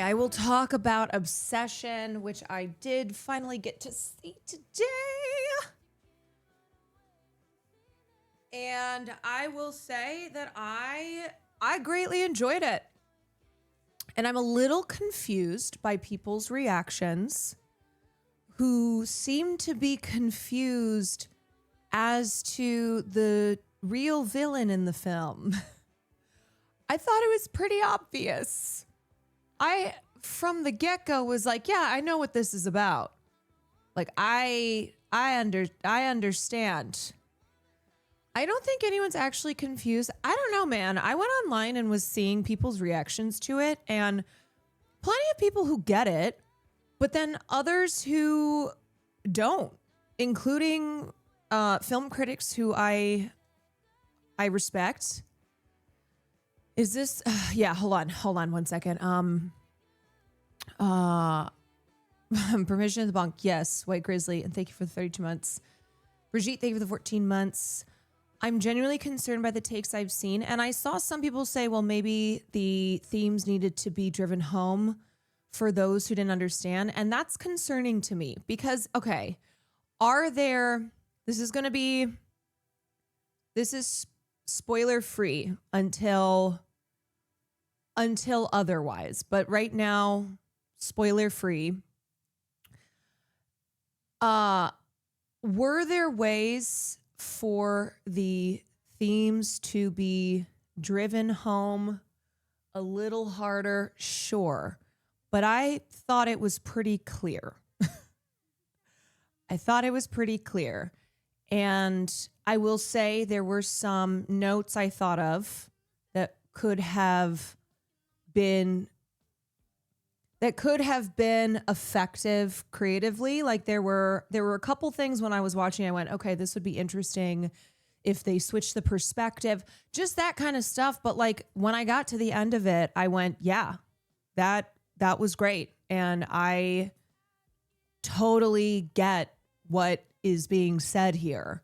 I will talk about Obsession, which I did finally get to see today. And I will say that I greatly enjoyed it. And I'm a little confused by people's reactions who seem to be confused as to the real villain in the film. I thought it was pretty obvious. I, from the get-go, was like, yeah, I know what this is about. Like, I understand. I don't think anyone's actually confused. I don't know, man. I went online and was seeing people's reactions to it, and plenty of people who get it, but then others who don't, including film critics who I respect. Is this, yeah, hold on 1 second. Permission to bonk. Yes. White Grizzly. And thank you for the 32 months. Brigitte, thank you for the 14 months. I'm genuinely concerned by the takes I've seen. And I saw some people say, well, maybe the themes needed to be driven home for those who didn't understand. And that's concerning to me because, okay, this is spoiler free until otherwise. But right now, spoiler free. Were there ways for the themes to be driven home a little harder? Sure. But I thought it was pretty clear. And I will say there were some notes I thought of that could have been effective creatively. Like there were a couple things when I was watching, I went, okay, this would be interesting if they switched the perspective, just that kind of stuff. But like when I got to the end of it, I went, yeah, that was great. And I totally get what is being said here.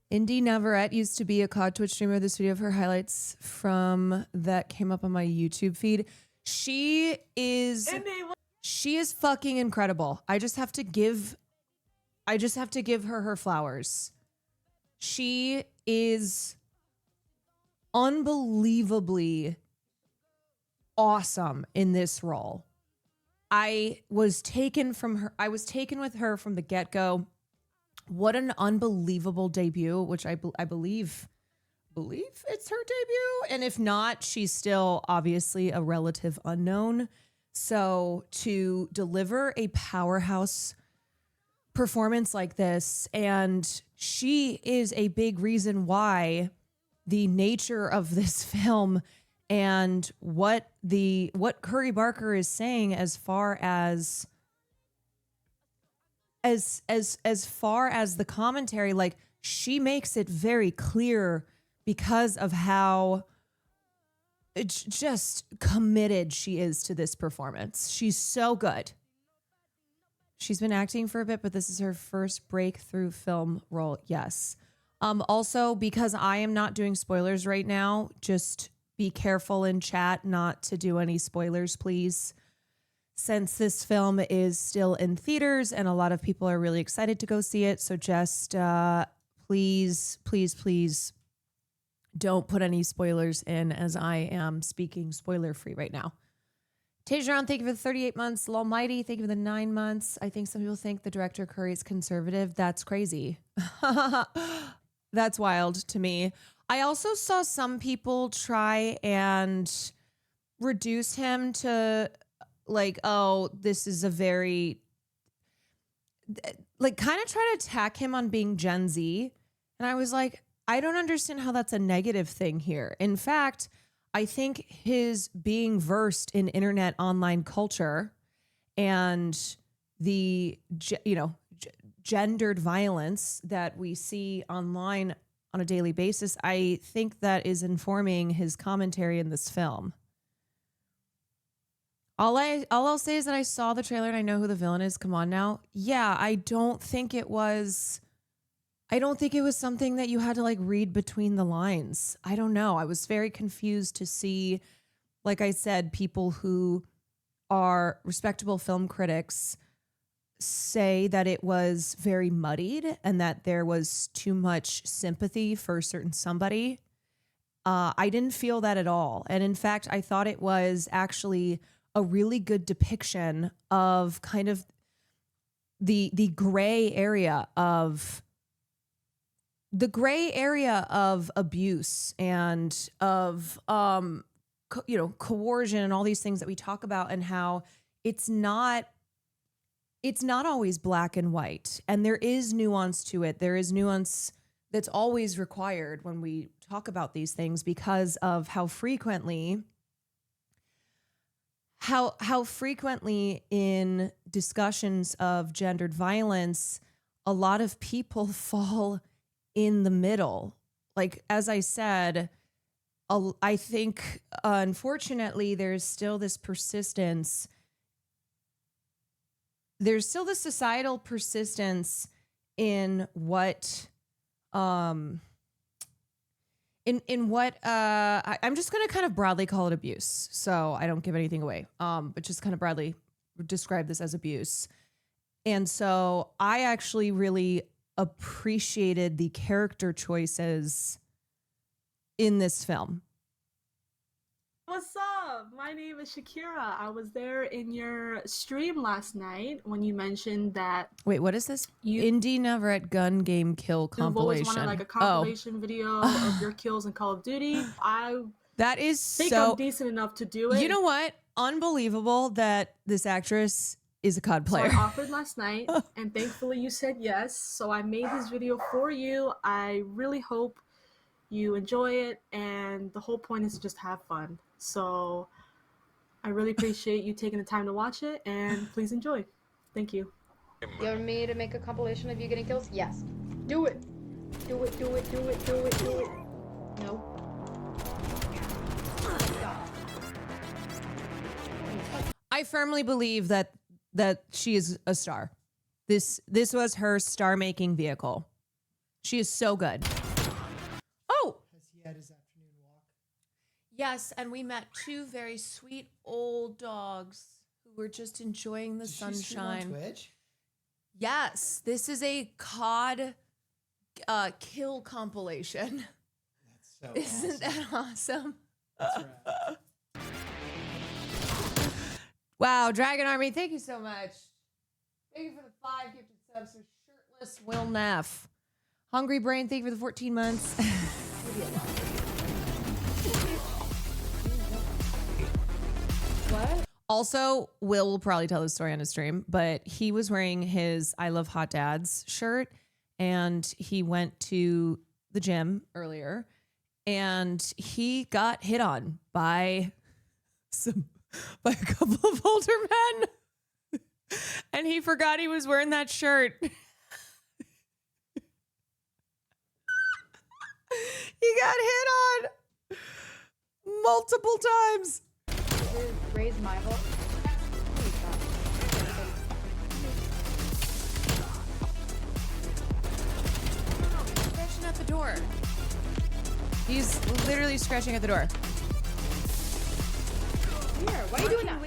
Indy Navarette used to be a COD Twitch streamer. This video of her highlights from that came up on my YouTube feed. She is fucking incredible. I just have to give her her flowers. She is unbelievably awesome in this role. I was taken with her from the get-go. What an unbelievable debut, which I believe it's her debut. And if not, she's still obviously a relative unknown. So to deliver a powerhouse performance like this, and she is a big reason why the nature of this film and what Curry Barker is saying as far as far as the commentary, like she makes it very clear because of how just committed she is to this performance. She's so good. She's been acting for a bit, but this is her first breakthrough film role. Yes. Also, because I am not doing spoilers right now, just be careful in chat not to do any spoilers, please. Since this film is still in theaters and a lot of people are really excited to go see it. So just please don't put any spoilers in as I am speaking spoiler free right now. Tejan, thank you for the 38 months. Almighty, thank you for the 9 months. I think some people think the director Curry is conservative. That's crazy. That's wild to me. I also saw some people try and reduce him to like, oh, this is a very, like, kind of try to attack him on being Gen Z. And I was like, I don't understand how that's a negative thing here. In fact, I think his being versed in internet online culture and the, gendered violence that we see online on a daily basis, I think that is informing his commentary in this film. All I'll say is that I saw the trailer and I know who the villain is. Come on now. Yeah, I don't think it was I don't think it was something that you had to like read between the lines. I don't know. I was very confused to see, like I said, people who are respectable film critics say that it was very muddied and that there was too much sympathy for a certain somebody. I didn't feel that at all. And in fact, I thought it was actually a really good depiction of kind of the gray area of abuse and of coercion and all these things that we talk about, and how it's not always black and white, and there is nuance to it. There is nuance that's always required when we talk about these things, because of how frequently in discussions of gendered violence, a lot of people fall in the middle. Like, as I said, I think, unfortunately, there's still this persistence. There's still this societal persistence in what, I'm just going to kind of broadly call it abuse, so I don't give anything away, but just kind of broadly describe this as abuse. And so I actually really appreciated the character choices in this film. What's up? My name is Shakira. I was there in your stream last night when you mentioned that. Wait, what is this? Indie Neverett Gun Game Kill compilation. You always wanted like a compilation video of your kills in Call of Duty. That is think I'm decent enough to do it. You know what? Unbelievable that this actress is a COD player. So I offered last night, and thankfully you said yes. So I made this video for you. I really hope you enjoy it, and the whole point is to just have fun. So I really appreciate you taking the time to watch it, and please enjoy. Thank you. You want me to make a compilation of you getting kills? Yes. Do it. Do it, do it, do it, do it, do it. No. I firmly believe that she is a star. This was her star-making vehicle. She is so good. Oh! Has he had his afternoon walk? Yes, and we met two very sweet old dogs who were just enjoying the sunshine. Did you stream on Twitch? Yes, this is a COD kill compilation. That's so Isn't that awesome? That's right. Wow, Dragon Army, thank you so much. Thank you for the 5 gifted subs. So Shirtless Will Neff. Hungry Brain, thank you for the 14 months. What? Also, Will probably tell this story on his stream, but he was wearing his I Love Hot Dads shirt, and he went to the gym earlier, and he got hit on by a couple of older men, and he forgot he was wearing that shirt. He got hit on multiple times. Raise my vote. Scratching at the door. He's literally scratching at the door. Here, why are you doing that?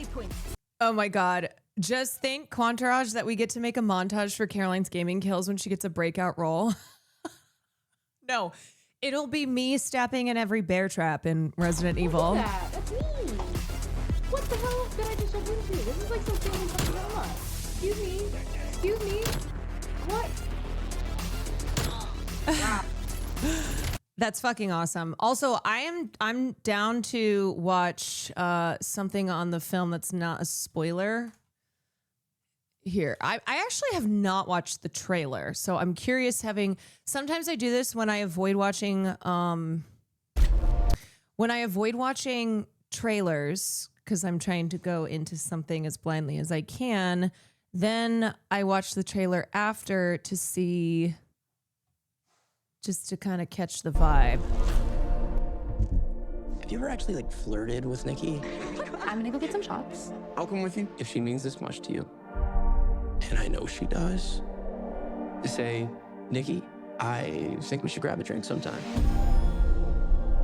Oh my God. Just think, Quantarage, that we get to make a montage for Caroline's gaming kills when she gets a breakout role. No, it'll be me stepping in every bear trap in Resident Evil. That's me. What the hell did I just jump into? This is like some family fucking drama. Excuse me. Excuse me. What? Wow. That's fucking awesome. Also, I'm down to watch something on the film that's not a spoiler. Here, I actually have not watched the trailer, so I'm curious. Sometimes I do this when I avoid watching trailers because I'm trying to go into something as blindly as I can. Then I watch the trailer after to see. Just to kind of catch the vibe. Have you ever actually like flirted with Nikki? I'm gonna go get some shots. I'll come with you if she means this much to you. And I know she does. To say, Nikki, I think we should grab a drink sometime.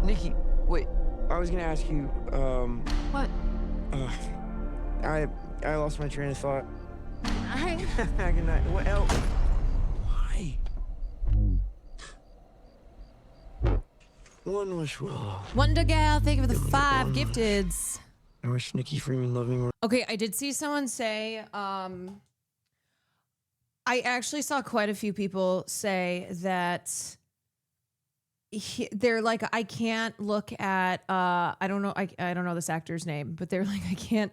Nikki, wait. I was gonna ask you, What? I lost my train of thought. Hi. Good night. What else? Why? One wish well. Wonder Gal, thank you for the 5 gifteds. I wish Nikki Freeman loved me more. Okay, I did see someone say, I actually saw quite a few people say that they're like, I can't look at, I don't know this actor's name, but they're like, I can't.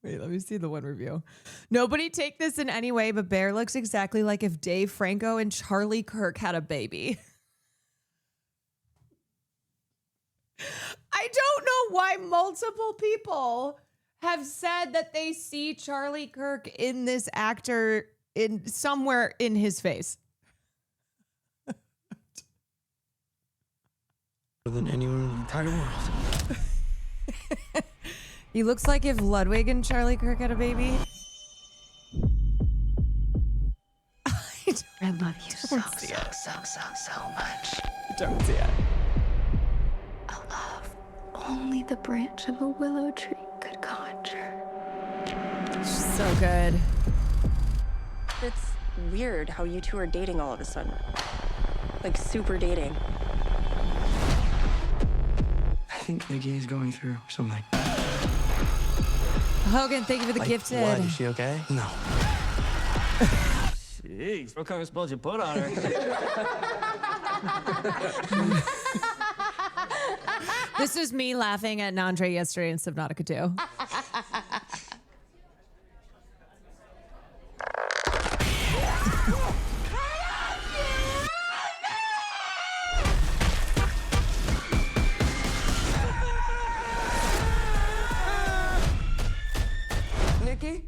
Wait, let me see the one review. Nobody take this in any way, but Bear looks exactly like if Dave Franco and Charlie Kirk had a baby. I don't know why multiple people have said that they see Charlie Kirk in this actor in somewhere in his face. More than anyone in the entire world. He looks like if Ludwig and Charlie Kirk had a baby. I love you so much. Don't see it. A love only the branch of a willow tree could conjure. So good. It's weird how you two are dating all of a sudden. Like, super dating. I think Nikki is going through something. Hogan, thank you for the Like, gifted. what? Is she okay? No. Jeez, what kind of spells you put on her? This is me laughing at Nandre yesterday in Subnautica 2. Nikki?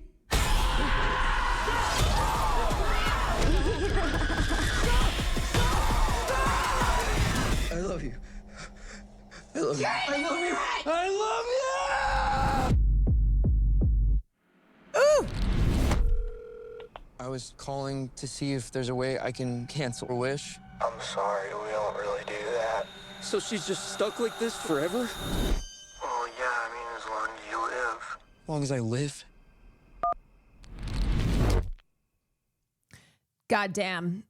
I love you. I love you. I love you. I love you! Ooh! I was calling to see if there's a way I can cancel a wish. I'm sorry, we don't really do that. So she's just stuck like this forever? Well, yeah, I mean, as long as you live. As long as I live? Goddamn.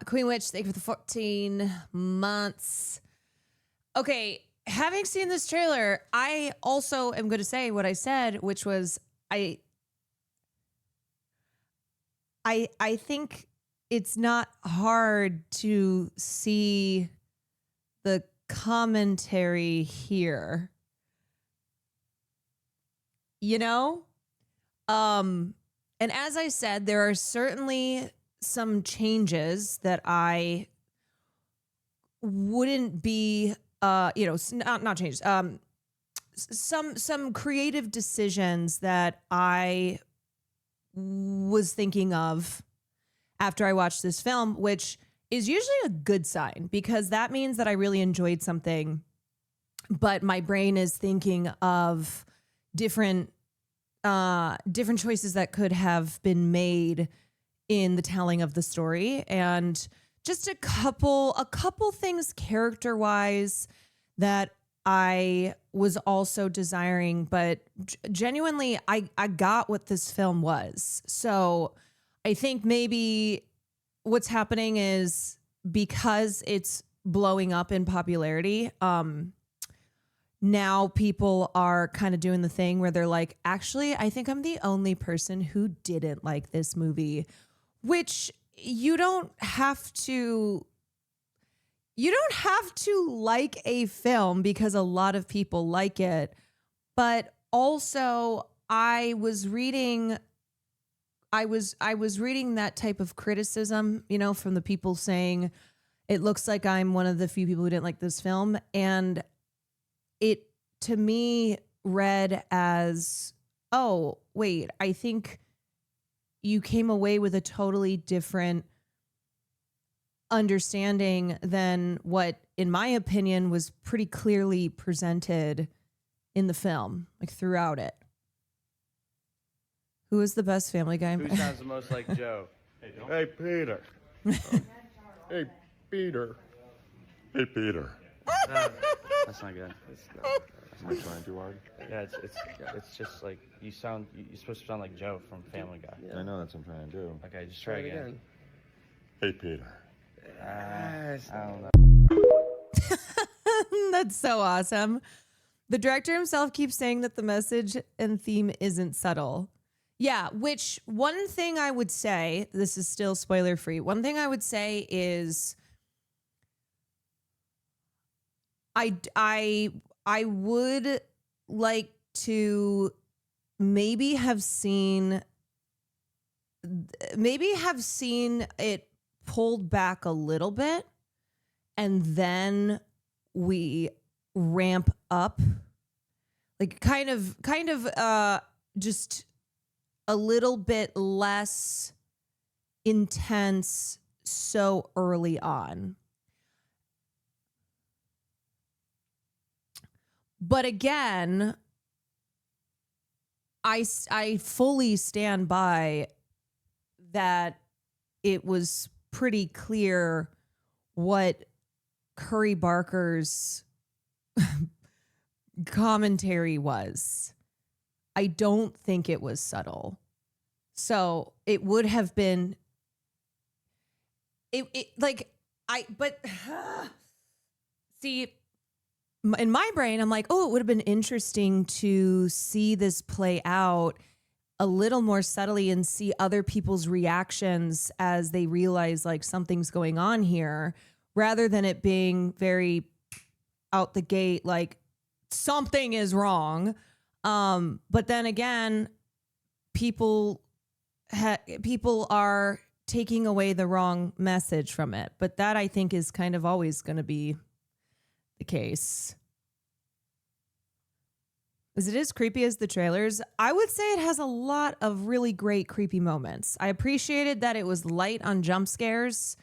Queen Witch, thank you for the 14 months. Okay, having seen this trailer, I also am going to say what I said, which was I think it's not hard to see the commentary here. You know? And as I said, there are certainly some changes that I wouldn't be not changes. Some creative decisions that I was thinking of after I watched this film, which is usually a good sign because that means that I really enjoyed something, but my brain is thinking of different choices that could have been made in the telling of the story, and just a couple things character-wise that I was also desiring, but genuinely I got what this film was. So I think maybe what's happening is because it's blowing up in popularity, now people are kind of doing the thing where they're like, actually, I think I'm the only person who didn't like this movie, which you don't have to like a film because a lot of people like it. But also I was reading that type of criticism, from the people saying it looks like I'm one of the few people who didn't like this film. And it, to me, read as, oh, wait, I think you came away with a totally different understanding than what, in my opinion, was pretty clearly presented in the film, like throughout it. Who is the best Family Guy? Who sounds the most like Joe? Hey, Peter. Hey, Peter. Hey, Peter. That's not good. Am I trying too hard? Yeah, it's just like you're supposed to sound like Joe from Family Guy. I know that's what I'm trying to do. Okay, just try again. Hey, Peter. I don't know. That's so awesome. The director himself keeps saying that the message and theme isn't subtle. Yeah, which one thing I would say, this is still spoiler free. One thing I would say is I would like to maybe have seen it pulled back a little bit and then we ramp up, like kind of just a little bit less intense so early on. But again, I fully stand by that it was pretty clear what Curry Barker's commentary was. I don't think it was subtle. So it would have been see, in my brain, I'm like, oh, it would have been interesting to see this play out a little more subtly and see other people's reactions as they realize like something's going on here, rather than it being very out the gate, like something is wrong. But then again, people are taking away the wrong message from it. But that I think is kind of always going to be the case. Is it as creepy as the trailers? I would say it has a lot of really great creepy moments. I appreciated that it was light on jump scares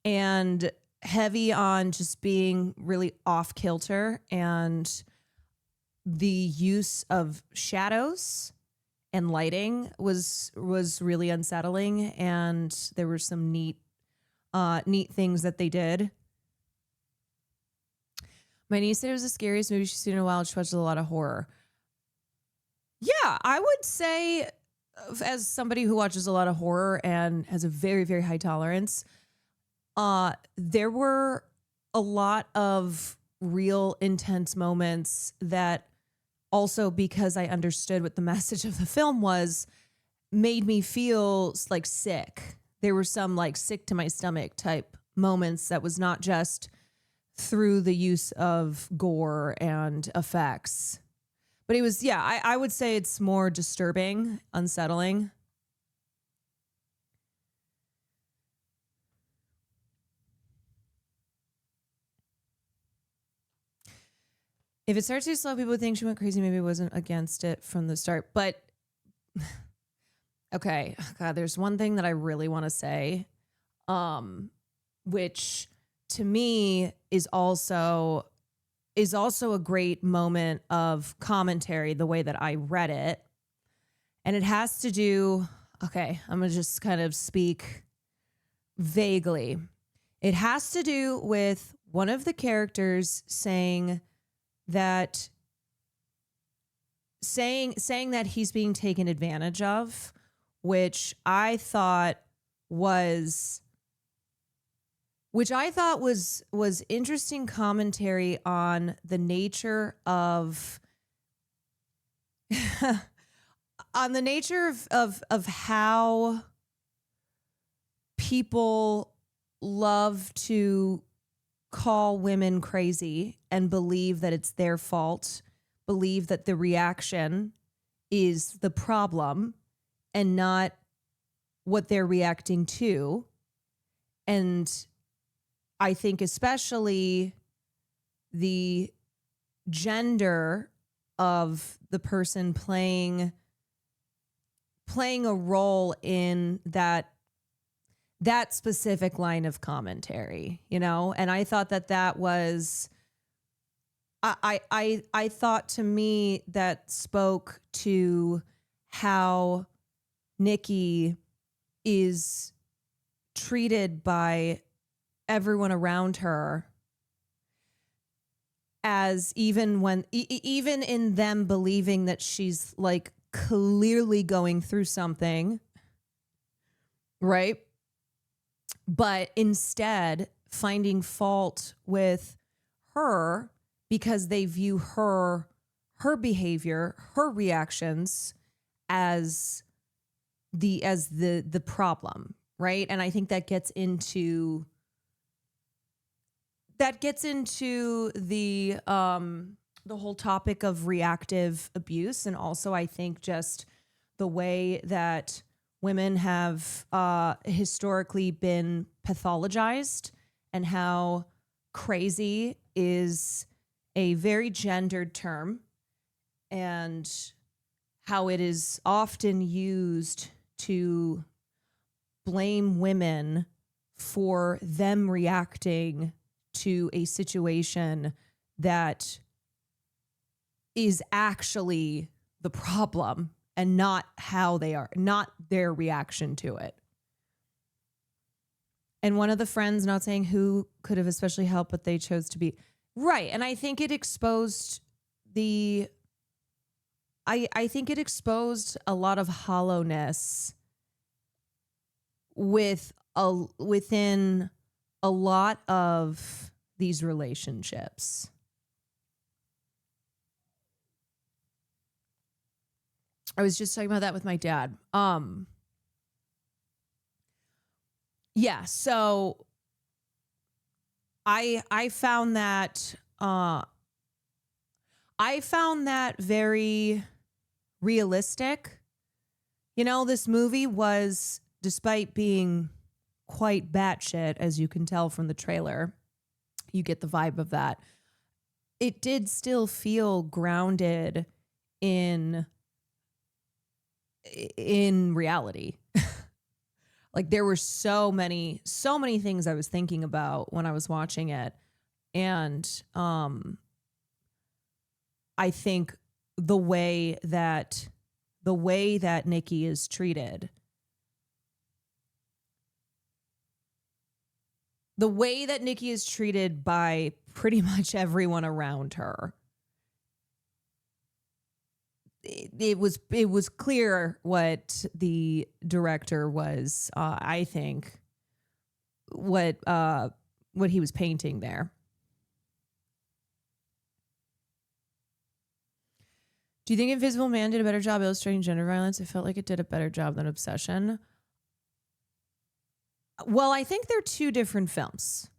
and heavy on just being really off kilter, and the use of shadows and lighting was really unsettling, and there were some neat things that they did. My niece said it was the scariest movie she's seen in a while. She watches a lot of horror. Yeah, I would say, as somebody who watches a lot of horror and has a very, very high tolerance, there were a lot of real intense moments that also, because I understood what the message of the film was, made me feel like sick. There were some like sick to my stomach type moments that was not just through the use of gore and effects. But it was, yeah, I would say it's more disturbing, unsettling. If it starts too slow, people would think she went crazy. Maybe it wasn't against it from the start. But, okay, God, there's one thing that I really want to say, which to me is also a great moment of commentary, the way that I read it. And it has to do, okay, I'm going to just kind of speak vaguely. It has to do with one of the characters saying that he's being taken advantage of, which I thought was interesting commentary on the nature of of how people love to call women crazy and believe that it's their fault, believe that the reaction is the problem and not what they're reacting to. And I think especially the gender of the person playing a role in that specific line of commentary, you know? And I thought that was, I thought, to me, that spoke to how Nikki is treated by everyone around her, as even when even in them believing that she's like clearly going through something, right? But instead finding fault with her because they view her behavior, her reactions as the problem, right? And I think that gets into the whole topic of reactive abuse, and also I think just the way that women have historically been pathologized, and how crazy is a very gendered term, and how it is often used to blame women for them reacting to a situation that is actually the problem, and not how they are, not their reaction to it. And one of the friends, not saying who could have especially helped, but they chose to be right. And I think it exposed I think it exposed a lot of hollowness within a lot of these relationships. I was just talking about that with my dad. Yeah, so I found that very realistic. You know, this movie was, despite being quite batshit, as you can tell from the trailer, you get the vibe of that. It did still feel grounded in reality. Like there were so many things I was thinking about when I was watching it. And I think the way that Nikki is treated, by pretty much everyone around her, it was clear what the director was, I think, what he was painting there. Do you think Invisible Man did a better job illustrating gender violence? I felt like it did a better job than Obsession. Well, I think they're two different films.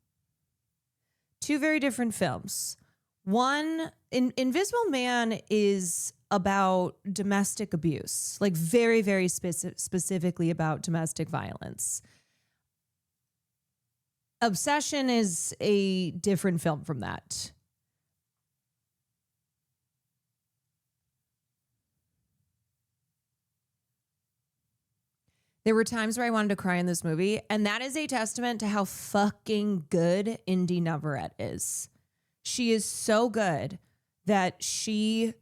Two very different films. One, Invisible Man is about domestic abuse, like very, very specifically about domestic violence. Obsession is a different film from that. There were times where I wanted to cry in this movie, and that is a testament to how fucking good Indy Navarette is. She is so good that she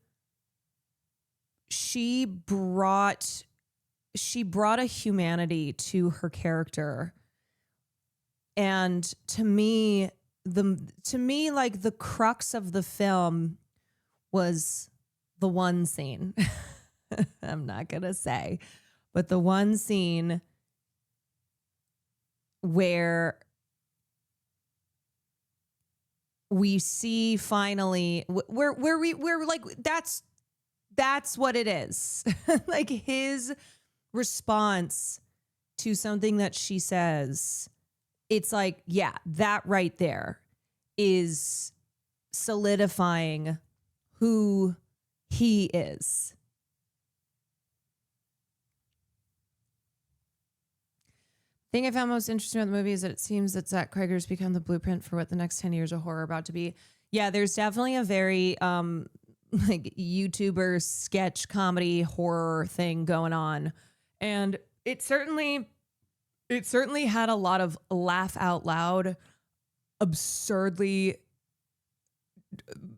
brought a humanity to her character. And to me, like the crux of the film was the one scene. I'm not gonna say. But the one scene where we see finally where we're like, that's what it is. Like his response to something that she says, it's like, yeah, that right there is solidifying who he is. The thing I found most interesting about the movie is that it seems that Zach Cregger's become the blueprint for what the next 10 years of horror are about to be. Yeah, there's definitely a very like YouTuber sketch comedy horror thing going on. And it certainly had a lot of laugh out loud, absurdly,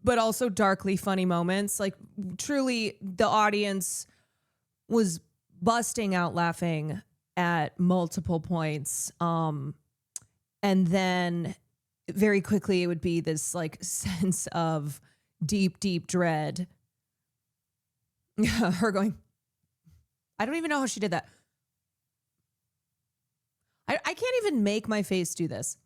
but also darkly funny moments. Like truly the audience was busting out laughing at multiple points. And then very quickly it would be this like sense of deep, deep dread. Her going, I don't even know how she did that. I can't even make my face do this.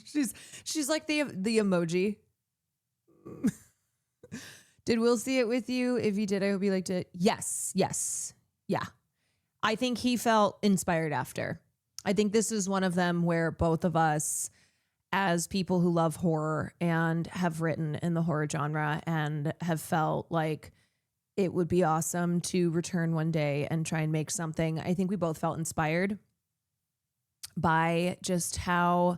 She's like the emoji. Did Will see it with you? If you did, I hope you liked it. Yes. Yeah. I think he felt inspired after. I think this is one of them where both of us, as people who love horror and have written in the horror genre and have felt like it would be awesome to return one day and try and make something, I think we both felt inspired by just how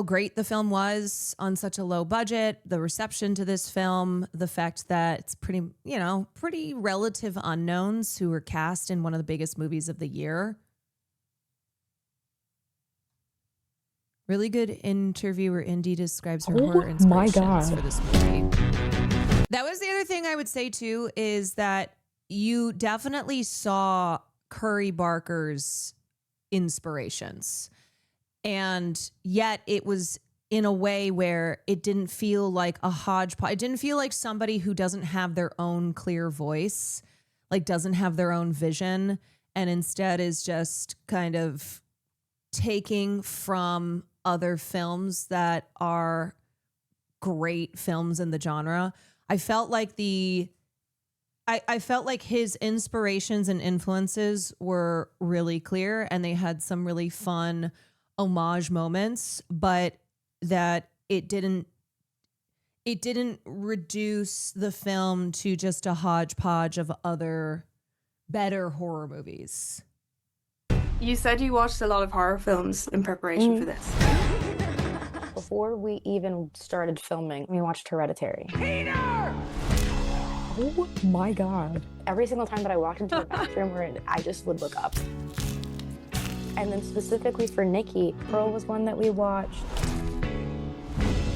great the film was on such a low budget, the reception to this film, the fact that it's pretty relative unknowns who were cast in one of the biggest movies of the year. Really good interview where Indy describes her horror inspirations for this movie. That was the other thing I would say too, is that you definitely saw Curry Barker's inspirations. And yet it was in a way where it didn't feel like a hodgepodge. It didn't feel like somebody who doesn't have their own clear voice, like doesn't have their own vision, and instead is just kind of taking from other films that are great films in the genre. I felt like I felt like his inspirations and influences were really clear, and they had some really fun homage moments, but that it didn't reduce the film to just a hodgepodge of other better horror movies. You said you watched a lot of horror films in preparation for this. Before we even started filming, we watched Hereditary. Oh my God. Every single time that I walked into the bathroom, I just would look up. And then specifically for Nikki, Pearl was one that we watched.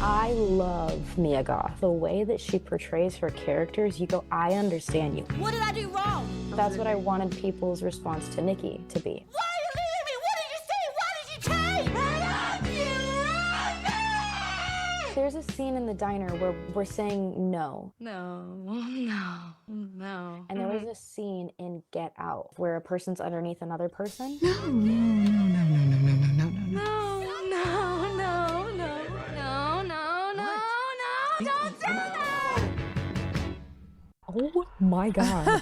I love Mia Goth. The way that she portrays her characters, you go, I understand you. What did I do wrong? That's what I wanted people's response to Nikki to be. Why are you leaving me? What did you say? Why did you change? I love you. There's a scene in the diner where we're saying no. No. And there was a scene in Get Out where a person's underneath another person. Don't do that! Oh my God.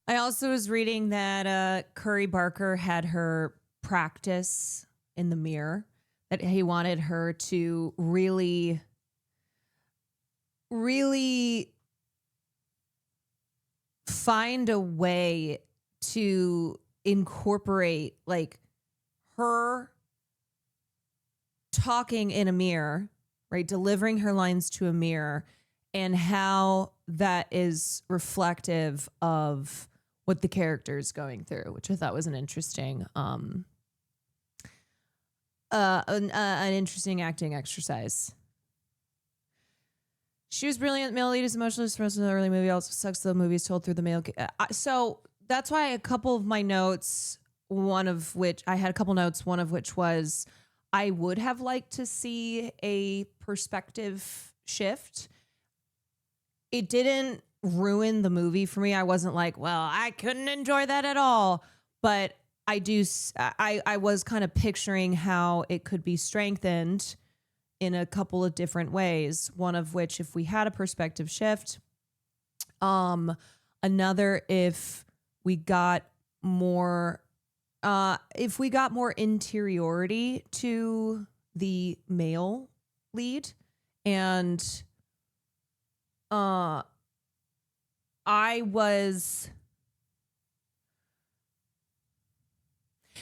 I also was reading that Curry Barker had her practice in the mirror, that he wanted her to really, really find a way to incorporate like her talking in a mirror, right? Delivering her lines to a mirror, and how that is reflective of what the character is going through, which I thought was an interesting, an interesting acting exercise. She was brilliant. Male lead is emotionless for most of the early movie. Also sucks the movie is told through the male. So that's why a couple of my notes, one of which was I would have liked to see a perspective shift. It didn't ruin the movie for me. I wasn't like, well, I couldn't enjoy that at all. But I was kind of picturing how it could be strengthened in a couple of different ways. One of which, if we had a perspective shift, another, if we got more interiority to the male lead. And I was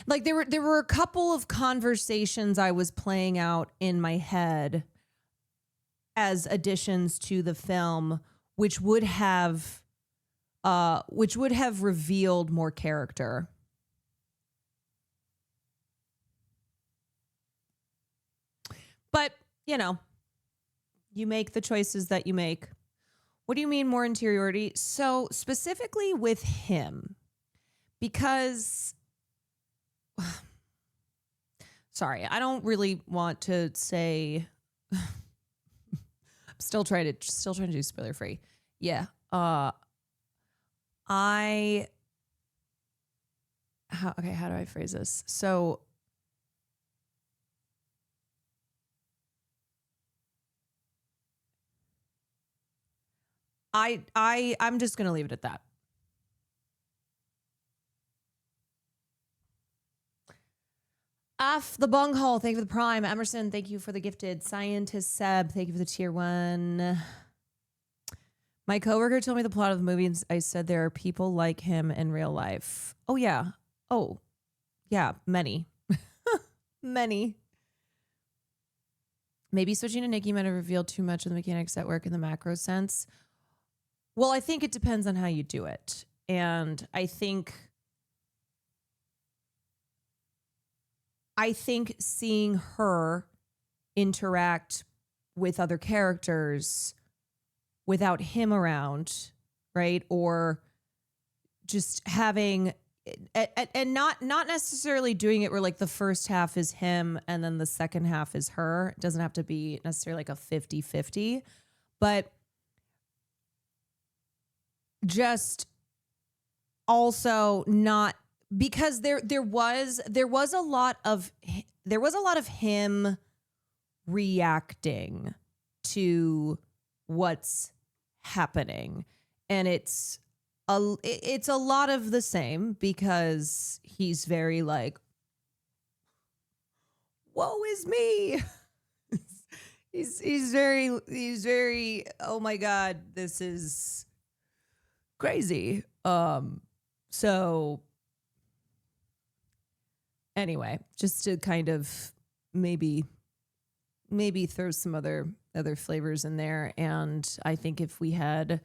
like, there were a couple of conversations I was playing out in my head as additions to the film, which would have revealed more character. But, you know, you make the choices that you make. What do you mean more interiority? So specifically with him, because sorry, I don't really want to say I'm still trying to do spoiler free. Yeah. How do I phrase this? So I'm just gonna leave it at that. Off the bung hole, thank you for the prime. Emerson, thank you for the gifted. Scientist Seb, thank you for the tier 1. My coworker told me the plot of the movie, and I said there are people like him in real life. Oh yeah. Oh yeah, many. Many. Maybe switching to Nikki might have revealed too much of the mechanics that work in the macro sense. Well, I think it depends on how you do it. And I think seeing her interact with other characters without him around, right? Or just having and not necessarily doing it where like the first half is him and then the second half is her. It doesn't have to be necessarily like a 50-50, but just also not, because there was a lot of him reacting to what's happening, and it's a lot of the same, because he's very like, woe is me. he's very oh my god, this is crazy. So anyway, just to kind of maybe throw some other flavors in there. And I think if we had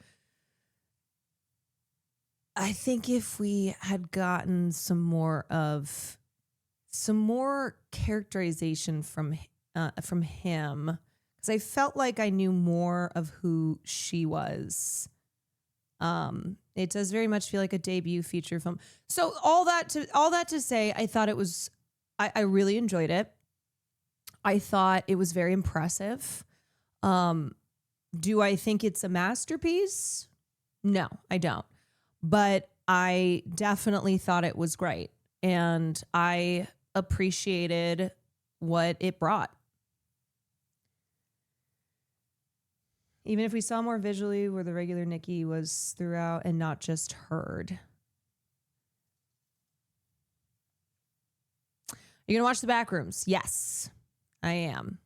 gotten some more characterization from him, because I felt like I knew more of who she was. It does very much feel like a debut feature film. So all that to say, I thought it was, I really enjoyed it. I thought it was very impressive. Do I think it's a masterpiece? No, I don't. But I definitely thought it was great, and I appreciated what it brought. Even if we saw more visually where the regular Nikki was throughout and not just heard. You're going to watch The Backrooms? Yes, I am.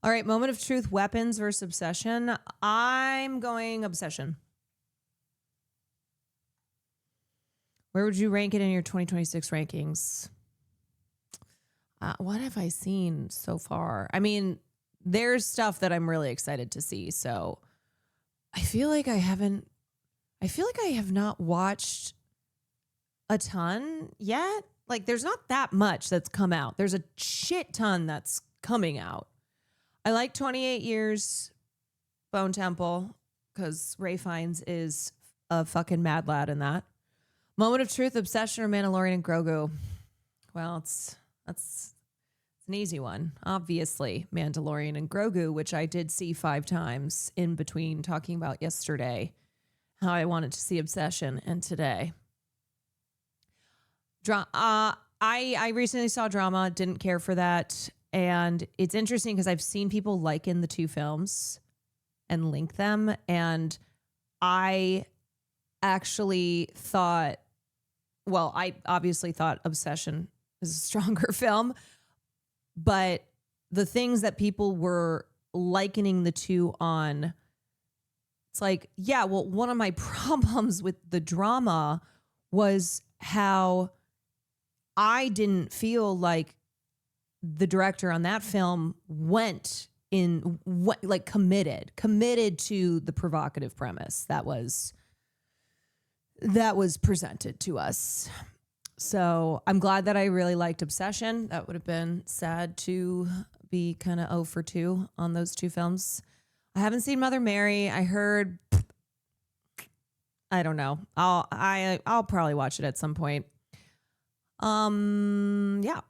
All right, moment of truth, weapons versus obsession. I'm going obsession. Where would you rank it in your 2026 rankings? What have I seen so far? I mean, there's stuff that I'm really excited to see. So I feel like I have not watched a ton yet. Like, there's not that much that's come out. There's a shit ton that's coming out. I like 28 Years, Bone Temple, because Ray Fiennes is a fucking mad lad in that. Moment of truth, obsession, or Mandalorian and Grogu? Well, that's an easy one. Obviously, Mandalorian and Grogu, which I did see 5 times in between talking about yesterday, how I wanted to see Obsession, and today. I recently saw Drama, didn't care for that. And it's interesting because I've seen people liken the 2 films and link them. And I actually thought, well, I obviously thought Obsession is a stronger film. But the things that people were likening the 2 on, it's like, yeah, well, one of my problems with the Drama was how I didn't feel like the director on that film committed to the provocative premise that was presented to us. So I'm glad that I really liked Obsession. That would have been sad to be kind of 0 for 2 on those 2 films. I haven't seen Mother Mary. I heard I don't know. I'll probably watch it at some point. Yeah.